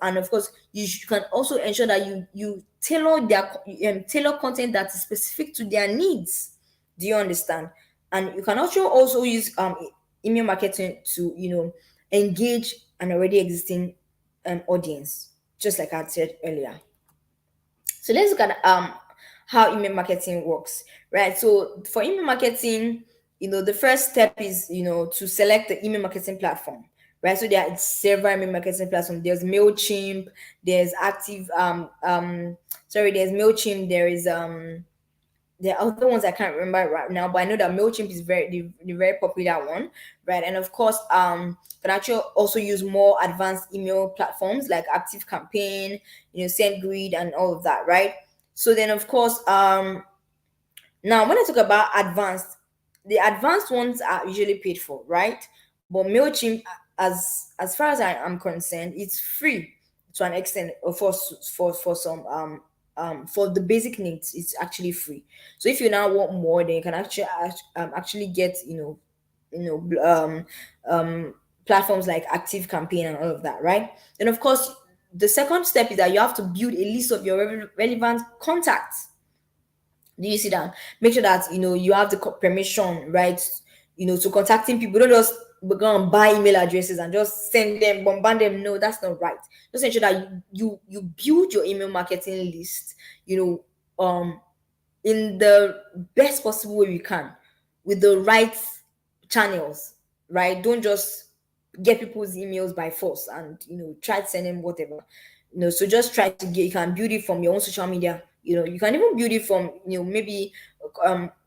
and of course, you can also ensure that you tailor content that is specific to their needs. Do you understand? And you can also use email marketing to engage an already existing audience, just like I said earlier. So let's look at how email marketing works, right? So for email marketing, the first step is to select the email marketing platform, right? So there are several email marketing platforms. There's Mailchimp, there's Active, there's Mailchimp, there are other ones I can't remember right now, but I know that Mailchimp is the very popular one, right? And of course, you can actually also use more advanced email platforms like Active Campaign, SendGrid, and all of that, right? So then, of course, now when I talk about advanced, the advanced ones are usually paid for, right? But Mailchimp, as far as I am concerned, it's free to an extent, for some for the basic needs. It's actually free. So if you now want more, then you can actually get platforms like Active Campaign and all of that, right? And of course, the second step is that you have to build a list of your relevant contacts. Do you see that? Make sure that you have the permission, right? To contacting people. Don't just go and buy email addresses and just send them, bombard them. No, that's not right. Just ensure that you build your email marketing list. In the best possible way you can, with the right channels, right? Don't just get people's emails by force and try to send them whatever. So just try to get, you can build it from your own social media. You can even build it from maybe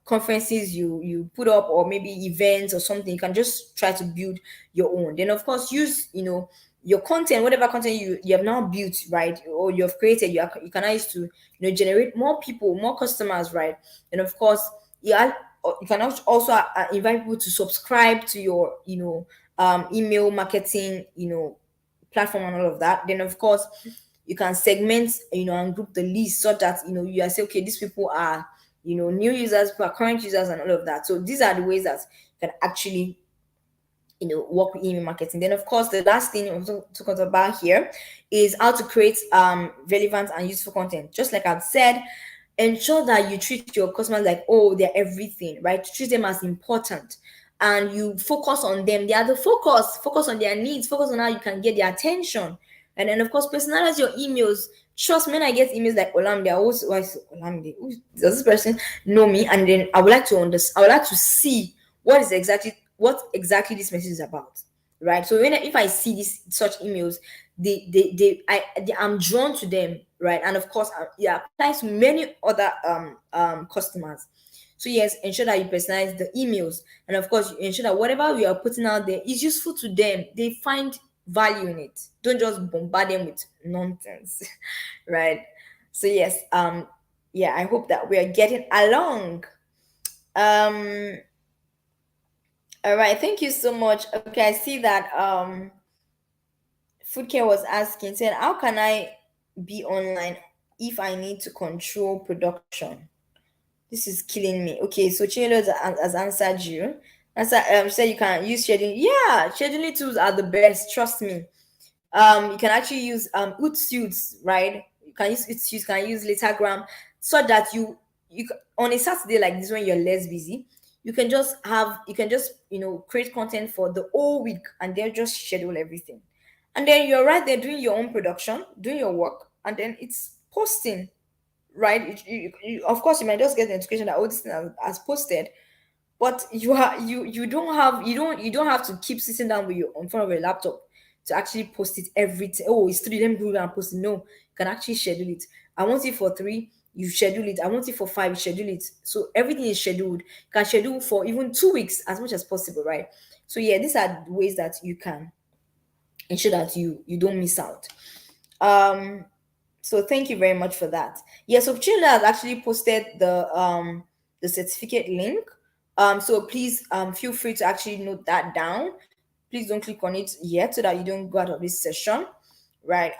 conferences you put up, or maybe events or something. You can just try to build your own. Then of course use your content, whatever content you have now built, right, or you have created. You can use to generate more people, more customers, right? And of course, yeah, you can also invite people to subscribe to your email marketing platform and all of that. Then of course you can segment and group the list, so that you are say, okay, these people are new users, people are current users, and all of that. So these are the ways that you can actually work with email marketing. Then of course, the last thing I'm talking about here is how to create relevant and useful content. Just like I've said, ensure that you treat your customers like, oh, they're everything, right? Treat them as important, and you focus on them. They are the focus on their needs, focus on how you can get their attention. And then of course personalize your emails. Trust me, when I get emails like Olamide, I always, why is Olamide, does this person know me? And then I would like to understand, I would like to see what exactly this message is about, right? So if I see these such emails, I'm drawn to them, right? And of course, it applies to many other customers. So yes, ensure that you personalize the emails, and of course, you ensure that whatever you are putting out there is useful to them. They find value in it. Don't just bombard them with nonsense, right? So yes, yeah, I hope that we are getting along. Um, all right, thank you so much. Okay, I see that Food Care was asking, said, how can I be online if I need to control production? This is killing me. Okay, so Chinelo has answered you. Answer, said you can use scheduling. Yeah, scheduling tools are the best. Trust me. You can actually use Hootsuite, right? You can use Hootsuite, you can use Litagram, so that on a Saturday like this, when you're less busy, you can just create content for the whole week, and then just schedule everything, and then you're right there doing your own production, doing your work, and then it's posting, right? Of course, you might just get the notification that, oh, this thing has posted, but you don't have to keep sitting down with your in front of a laptop to actually post it every time. Oh, it's 3, let me go and post it. No, you can actually schedule it. I want it for 3, you schedule it. I want it for 5, you schedule it. So everything is scheduled. You can schedule for even 2 weeks, as much as possible, right? So yeah, these are ways that you can ensure that you don't miss out. So thank you very much for that. Yeah, so Chinla has actually posted the certificate link. So please feel free to actually note that down. Please don't click on it yet, so that you don't go out of this session, right?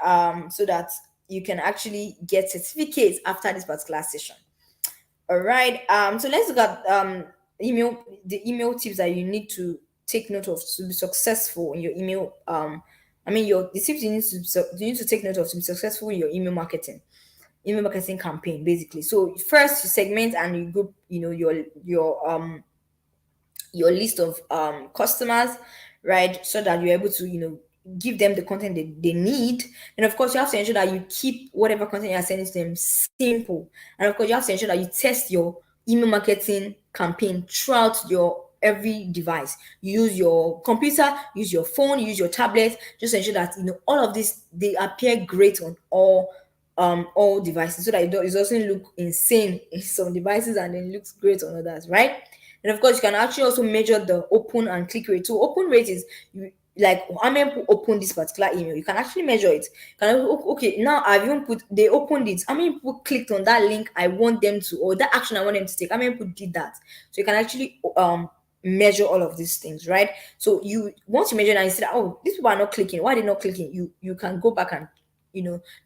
So that you can actually get certificates after this particular session. All right. So let's look at the email tips that you need to take note of to be successful in your email. I mean your the tips you need to take note of to be successful in your email marketing campaign, basically. So first you segment and you group, your list of customers, right? So that you're able to, give them the content they need. And of course, you have to ensure that you keep whatever content you are sending to them simple. And of course, you have to ensure that you test your email marketing campaign throughout your every device. You use your computer, use your phone, use your tablet. Just ensure that all of this, they appear great on all devices, so that it doesn't look insane in some devices and then looks great on others, right? And of course, you can actually also measure the open and click rate. So open rate is like how many people open this particular email. You can actually measure it. Okay, now I've even they opened it. How many people clicked on that link I want them to, or that action I want them to take? How many people did that? So you can actually measure all of these things, right? So once you measure that, you see that, oh, these people are not clicking. Why are they not clicking? You can go back and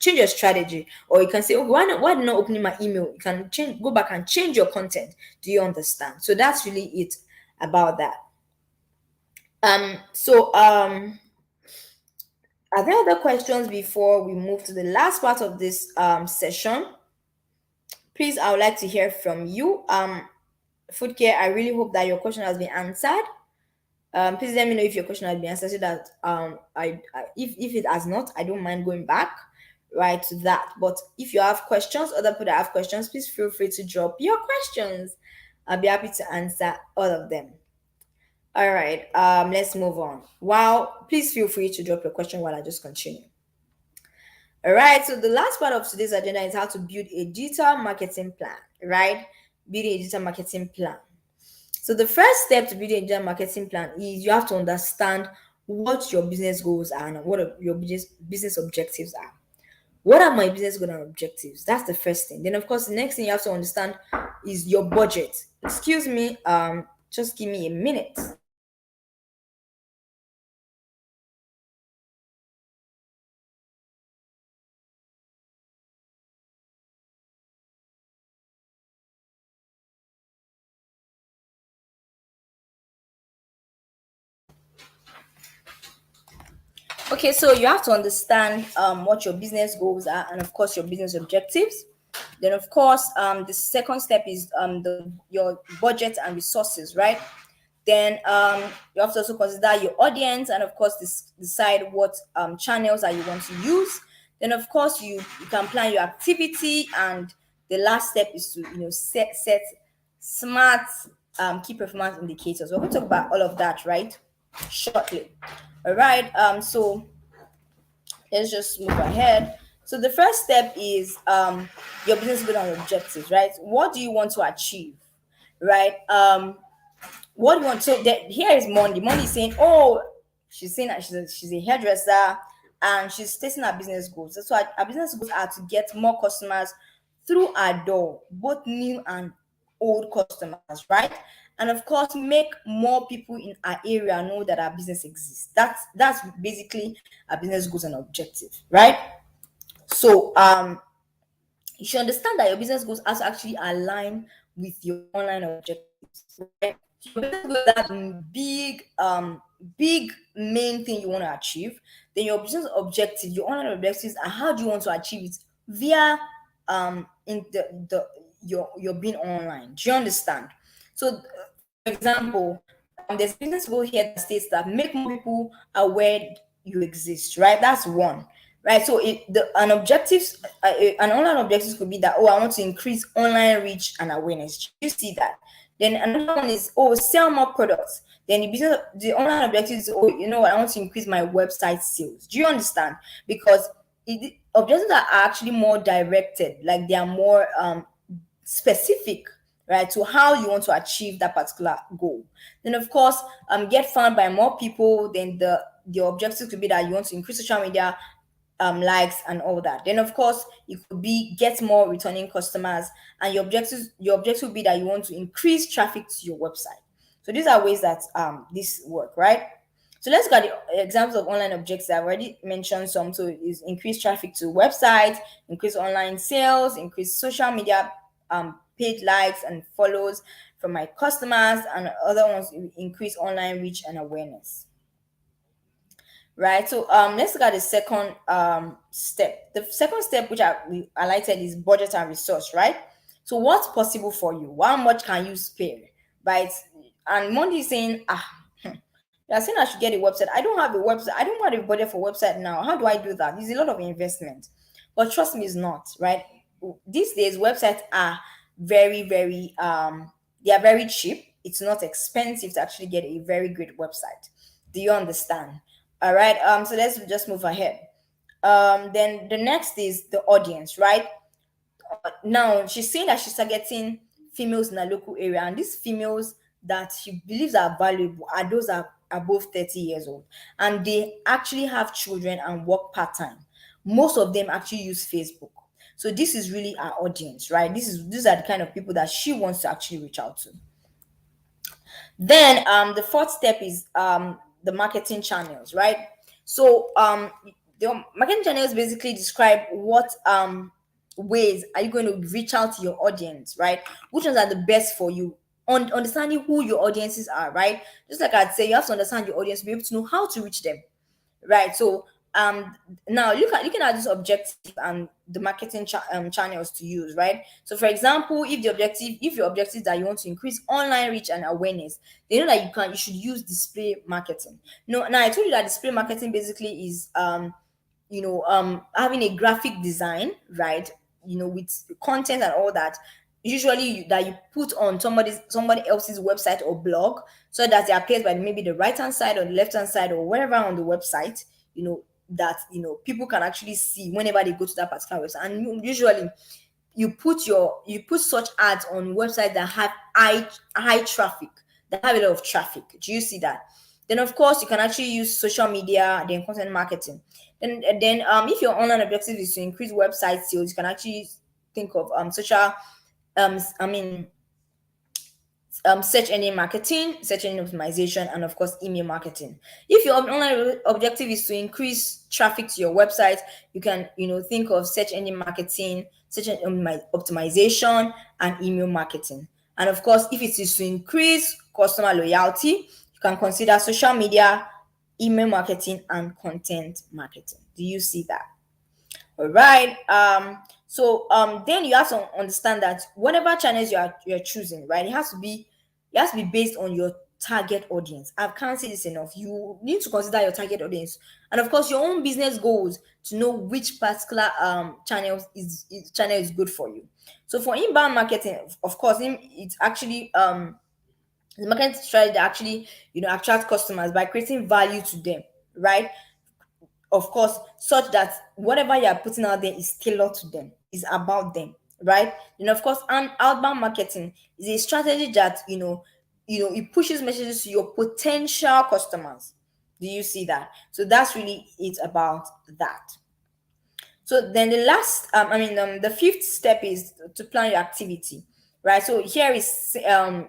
change your strategy, or you can say, okay, why not opening my email? You can go back and change your content. Do you understand? So that's really it about that. Are there other questions before we move to the last part of this session? Please, I would like to hear from you. Food Care, I really hope that your question has been answered. Please let me know if your question has been answered, so that if it has not, I don't mind going back right to that. But if you have questions, other people that have questions, please feel free to drop your questions. I'll be happy to answer all of them. All right, let's move on. Wow, please feel free to drop your question while I just continue. All right, so the last part of today's agenda is how to build a digital marketing plan, right? Building a digital marketing plan. So the first step to building a digital marketing plan is you have to understand what your business goals are and what your business objectives are. What are my business goals and objectives? That's the first thing. Then of course, the next thing you have to understand is your budget. Excuse me, just give me a minute. Okay, so you have to understand what your business goals are and of course your business objectives. Then of course, the second step is your budget and resources, right? Then you have to also consider your audience, and of course decide what channels that you want to use. Then of course you can plan your activity, and the last step is to set smart key performance indicators. We're going to talk about all of that right shortly. All right. So let's just move ahead. So the first step is your business goal and objectives, right? What do you want to achieve, right? What do you want? So here is Monday. Monday is saying, oh, she's saying that she's a hairdresser and she's stating her business goals. So her business goals are to get more customers through our door, both new and old customers, right? And of course, make more people in our area know that our business exists. That's basically our business goals and objective, right? So you should understand that your business goals has to actually align with your online objectives, right? Your business goals is that big main thing you want to achieve. Then your business objectives, your online objectives, and how do you want to achieve it via in the your being online. Do you understand? So, for example, there's a business goal here that states that make more people aware you exist, right? That's one, right? So an objectives, an online objectives could be that, oh, I want to increase online reach and awareness. You see that? Then another one is, oh, sell more products. Then the online objectives is, oh, you know what, I want to increase my website sales. Do you understand? Because objectives are actually more directed, like they are more specific, right, to how you want to achieve that particular goal. Then of course, get found by more people. Then the objective could be that you want to increase social media likes and all that. Then of course it could be get more returning customers, and your objective would be that you want to increase traffic to your website. So these are ways that this work, right? So let's look at the examples of online objectives. I've already mentioned some. So is increase traffic to website, increase online sales, increase social media paid likes and follows from my customers, and other ones increase online reach and awareness. Right. So let's look at the second step. The second step, which we highlighted, is budget and resource, right? So what's possible for you? How much can you spare? Right. And Monday is saying, you're saying I should get a website. I don't have a website. I don't have a budget for website now. How do I do that? There's a lot of investment. But trust me, it's not, right? These days, websites are very, they are very cheap. It's not expensive to actually get a very great website. Do you understand? All right. So let's just move ahead. Then the next is the audience, right? Now she's saying that she's targeting females in a local area, and these females that she believes are valuable are those that are above 30 years old, and they actually have children and work part-time. Most of them actually use Facebook. So this is really our audience, right? These are the kind of people that she wants to actually reach out to. Then the fourth step is the marketing channels, right? So the marketing channels basically describe what ways are you going to reach out to your audience, right? Which ones are the best for you? On understanding who your audiences are, right? Just like I'd say, you have to understand your audience to be able to know how to reach them, right? So now looking at this objective and the marketing channels to use, right? So for example, if your objective is that you want to increase online reach and awareness, they know that you should use display marketing. No, now I told you that display marketing basically is having a graphic design, right? With content and all that, usually that you put on somebody else's website or blog, so that it appears by maybe the right hand side or the left hand side or wherever on the website, that people can actually see whenever they go to that particular website. And usually you put such ads on websites that have high traffic, that have a lot of traffic. Do you see that? Then of course you can actually use social media, then content marketing. Then if your online objective is to increase website sales, you can actually think of social I mean search engine marketing, search engine optimization, and of course email marketing. If your online objective is to increase traffic to your website, you can think of search engine marketing, search engine optimization, and email marketing. And of course, if it is to increase customer loyalty, you can consider social media, email marketing, and content marketing. Do you see that? All right. Then you have to understand that whatever channels you're choosing, right, it has to be based on your target audience. I can't say this enough. You need to consider your target audience, and of course your own business goals to know which particular channel is good for you. So for inbound marketing, of course, it's actually the marketing strategy that actually attract customers by creating value to them, right? Of course, such that whatever you are putting out there is tailored to them, is about them, right? And of course, outbound marketing is a strategy that it pushes messages to your potential customers. Do you see that? So that's really it about that. So then the fifth step is to plan your activity, right? So here is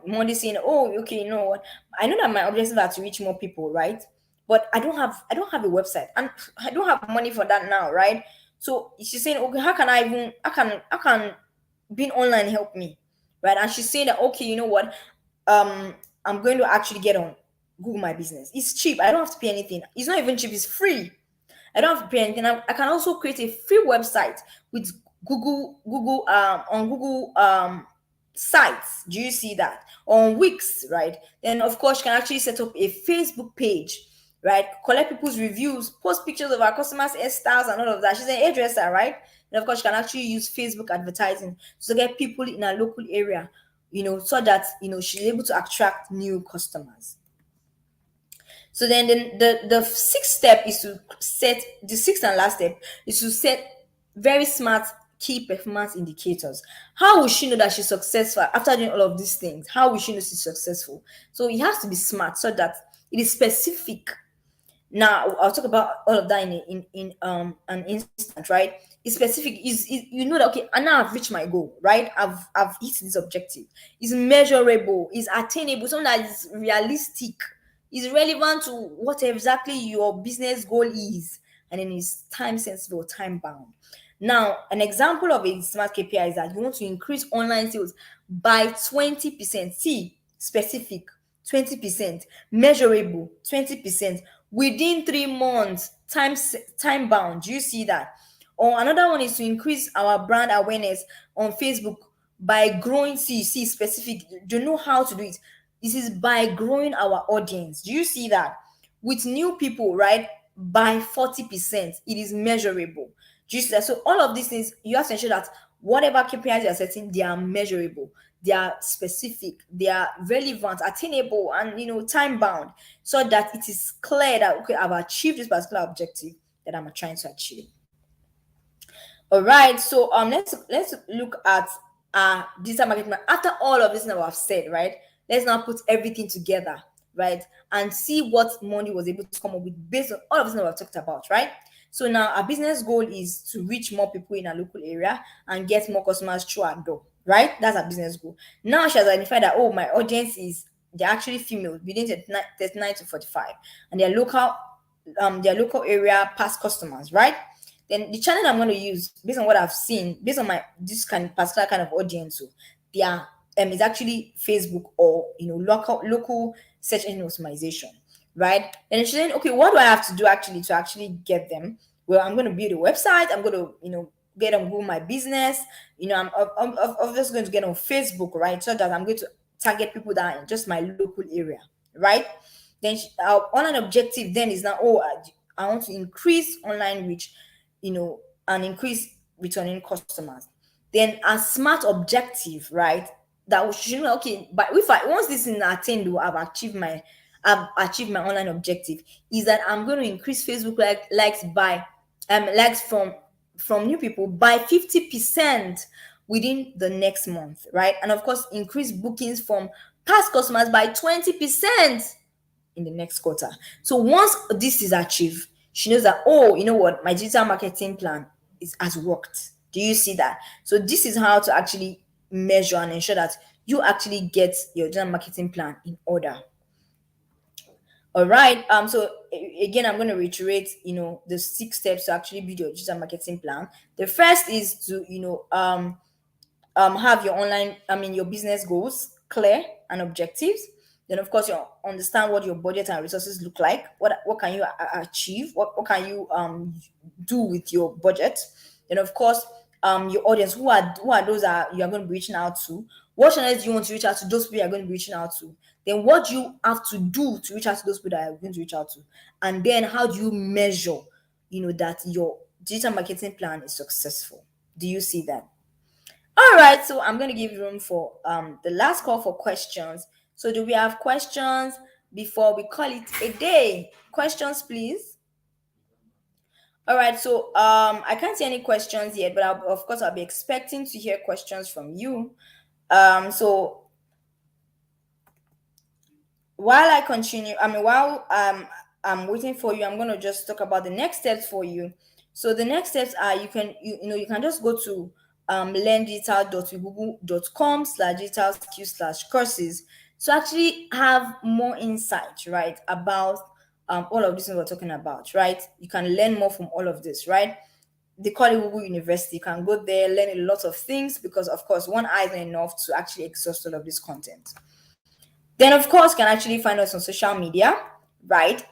Monday saying, oh, okay, you know what? I know that my objectives are to reach more people, right? But I don't have a website, and I don't have money for that now, right? So she's saying, okay, how can being online help me, right? And she's saying that, okay, you know what? I'm going to actually get on Google My Business. It's cheap. I don't have to pay anything. It's not even cheap. It's free. I don't have to pay anything. I can also create a free website with Google sites. Do you see that? On Wix, right? Then of course you can actually set up a Facebook page, right? Collect people's reviews, post pictures of our customers' hairstyles and all of that. She's an hairdresser, right? And of course you can actually use Facebook advertising to get people in a local area, so that she's able to attract new customers. So then the sixth step is to set the sixth and last step is to set very smart key performance indicators. How will she know that she's successful after doing all of these things? How will she know she's successful? So it has to be smart so that it is specific. Now I'll talk about all of that in an instant, right? It's specific. Is you know that, okay, and now I've reached my goal, right? I've hit this objective. It's measurable. It's attainable. Something that is realistic. Is relevant to what exactly your business goal is, and then it's time sensitive or time bound. Now, an example of a smart KPI is that you want to increase online sales by 20%. See, specific 20%, measurable 20%, within 3 months, time bound. Do you see that? Or another one is to increase our brand awareness on Facebook by growing. See, specific. Do you know how to do it? This is by growing our audience. Do you see that? With new people, right? By 40%. It is measurable. Do you see that? So all of these things, you have to ensure that whatever KPIs you are setting, they are measurable, they are specific, they are relevant, attainable, and time bound, so that it is clear that, okay, I've achieved this particular objective that I'm trying to achieve. All right, so let's look at digital marketing. After all of this now I've said, right? Let's now put everything together, right? And see what Money was able to come up with based on all of this that we've talked about, right? So now our business goal is to reach more people in our local area and get more customers through our door, right? That's our business goal. Now she has identified that, oh, my audience they're actually female within 39 to 45, and their local area past customers, right? Then the channel I'm going to use based on what I've seen, based on my this particular kind of audience, so they are is actually Facebook or local search engine optimization, right? And she's saying, okay, what do I have to do actually to actually get them? Well, I'm going to build a website. I'm going to get on Google My Business. I'm obviously going to get on Facebook, right? So that I'm going to target people that are in just my local area, right? Then our online objective then is now, oh, I want to increase online reach, and increase returning customers. Then a smart objective, right? That we should know, okay, but if I once this is attained, I've achieved my online objective, is that I'm going to increase Facebook likes from new people by 50% within the next month, right? And of course, increase bookings from past customers by 20% in the next quarter. So once this is achieved, she knows that, oh, you know what, my digital marketing plan has worked. Do you see that? So this is how to actually measure and ensure that you actually get your digital marketing plan in order. All right. So again, I'm going to reiterate, the 6 steps to actually build your digital marketing plan. The first is to, have your business goals clear and objectives. Then of course you understand what your budget and resources look like. What can you achieve? What can you do with your budget? Then of course, your audience, who are those that you are going to be reaching out to? What channels do you want to reach out to? Those people you are going to be reaching out to. Then what do you have to do to reach out to those people that are going to reach out to? And then how do you measure, that your digital marketing plan is successful? Do you see that? All right, so I'm going to give room for the last call for questions. So do we have questions before we call it a day? Questions, please. All right, so I can't see any questions yet, but of course I'll be expecting to hear questions from you. So while I continue, while I'm waiting for you, I'm gonna just talk about the next steps for you. So the next steps are you can just go to learndigital.google.com/digital skills/courses to actually have more insight, right, about all of this we're talking about, right? You can learn more from all of this, right? They call it Google University. You can go there, learn a lot of things because, of course, one eye isn't enough to actually exhaust all of this content. Then, of course, you can actually find us on social media, right?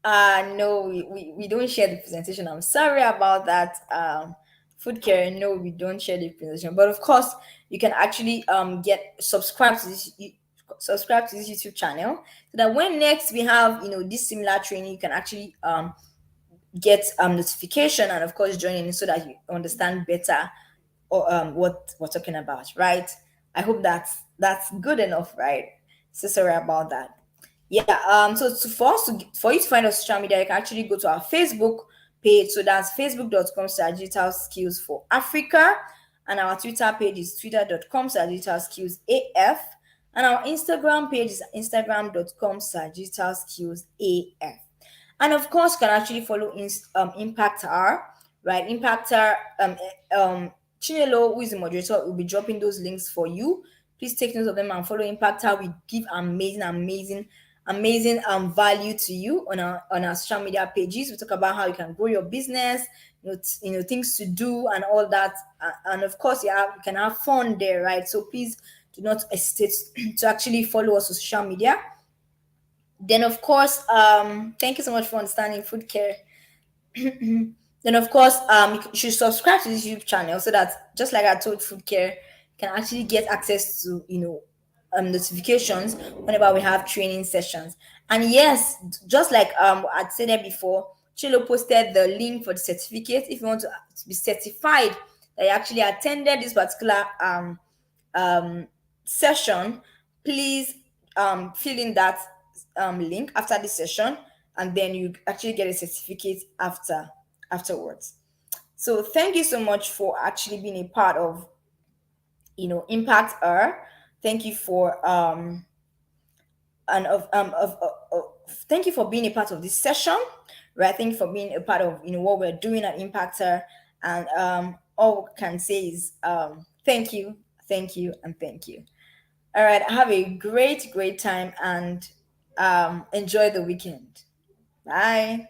No, we don't share the presentation. I'm sorry about that. Food care, no, we don't share the presentation. But of course, you can actually get subscribe to this YouTube channel so that when next we have this similar training, you can actually get notification and of course join in so that you understand better or what we're talking about, right? I hope that's good enough, right? So sorry about that. Yeah. For you to find our social media, you can actually go to our Facebook page. So that's facebook.com/digital skills for Africa, and our Twitter page is twitter.com/digital skills AF, and our Instagram page is instagram.com/digital skills AF. And of course, you can actually follow Impact R, right? Impact R, Chinelo, who is the moderator, will be dropping those links for you. Please take note of them and follow Impact R. We give amazing value to you on our social media pages. We talk about how you can grow your business, things to do and all that. And of course, you can have fun there, right? So please do not hesitate to actually follow us on social media. Then, of course, thank you so much for understanding food care. Then, of course, you should subscribe to this YouTube channel so that, just like I told food care, you can actually get access to notifications whenever we have training sessions. And yes, just like I'd said there before, Chilo posted the link for the certificate. If you want to be certified that you actually attended this particular session, please fill in that link after this session, and then you actually get a certificate afterwards. So thank you so much for actually being a part of Impact R. Thank you for thank you for being a part of this session, right? Thank you for being a part of what we're doing at Impact R. And all we can say is thank you, and thank you. All right, have a great time and enjoy the weekend. Bye.